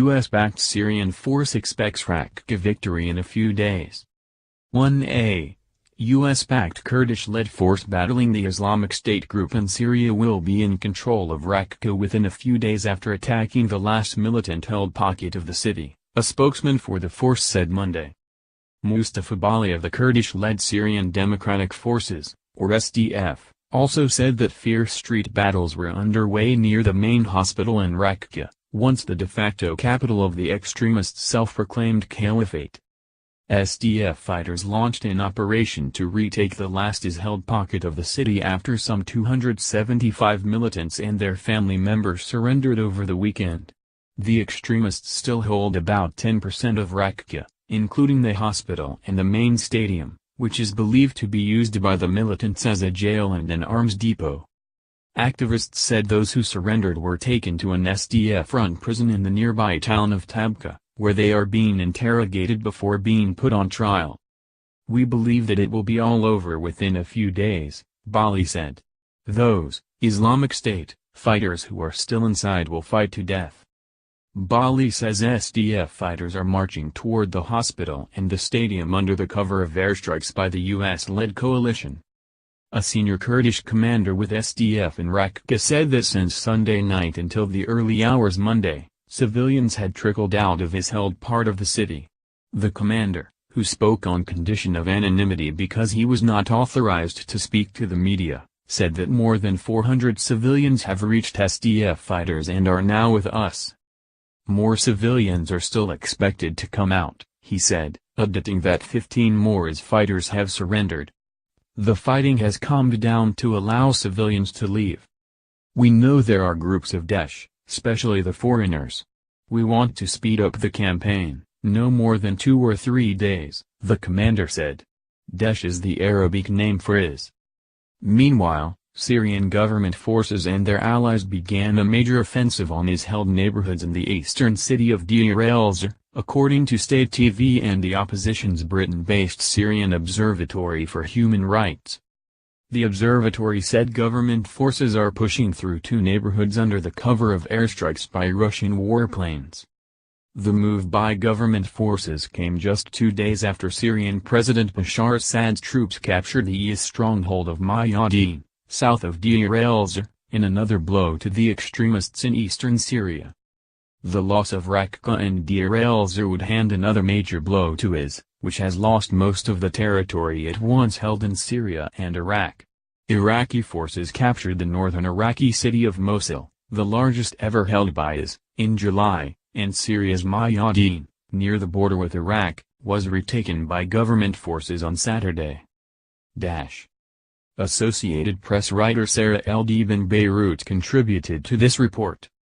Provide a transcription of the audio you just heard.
U.S.-backed Syrian force expects Raqqa victory in a few days. 1a. U.S.-backed Kurdish-led force battling the Islamic State group in Syria will be in control of Raqqa within a few days after attacking the last militant-held pocket of the city, a spokesman for the force said Monday. Mustafa Bali of the Kurdish-led Syrian Democratic Forces, or SDF, also said that fierce street battles were underway near the main hospital in Raqqa, once the de facto capital of the extremist self-proclaimed caliphate. SDF fighters launched an operation to retake the last is-held pocket of the city after some 275 militants and their family members surrendered over the weekend. The extremists still hold about 10% of Raqqa, including the hospital and the main stadium, which is believed to be used by the militants as a jail and an arms depot. Activists said those who surrendered were taken to an SDF-run prison in the nearby town of Tabqa, where they are being interrogated before being put on trial. "We believe that it will be all over within a few days," Bali said. "Those Islamic State fighters who are still inside will fight to death." Bali says SDF fighters are marching toward the hospital and the stadium under the cover of airstrikes by the U.S.-led coalition. A senior Kurdish commander with SDF in Raqqa said that since Sunday night until the early hours Monday, civilians had trickled out of his held part of the city. The commander, who spoke on condition of anonymity because he was not authorized to speak to the media, said that more than 400 civilians have reached SDF fighters and are now with us. "More civilians are still expected to come out," he said, admitting that 15 more fighters have surrendered. "The fighting has calmed down to allow civilians to leave. We know there are groups of Daesh, especially the foreigners. We want to speed up the campaign, no more than 2 or 3 days," the commander said. Daesh is the Arabic name for IS. Meanwhile, Syrian government forces and their allies began a major offensive on IS-held neighborhoods in the eastern city of Deir el-Zor, according to state TV and the opposition's Britain-based Syrian Observatory for Human Rights. The observatory said government forces are pushing through 2 neighborhoods under the cover of airstrikes by Russian warplanes. The move by government forces came just 2 days after Syrian President Bashar Assad's troops captured the IS stronghold of Mayadeen, south of Deir el-Zor, in another blow to the extremists in eastern Syria. The loss of Raqqa and Deir el-Zor would hand another major blow to IS, which has lost most of the territory it once held in Syria and Iraq. Iraqi forces captured the northern Iraqi city of Mosul, the largest ever held by IS, in July, and Syria's Mayadeen, near the border with Iraq, was retaken by government forces on Saturday. Associated Press writer Sarah Eldib in Beirut contributed to this report.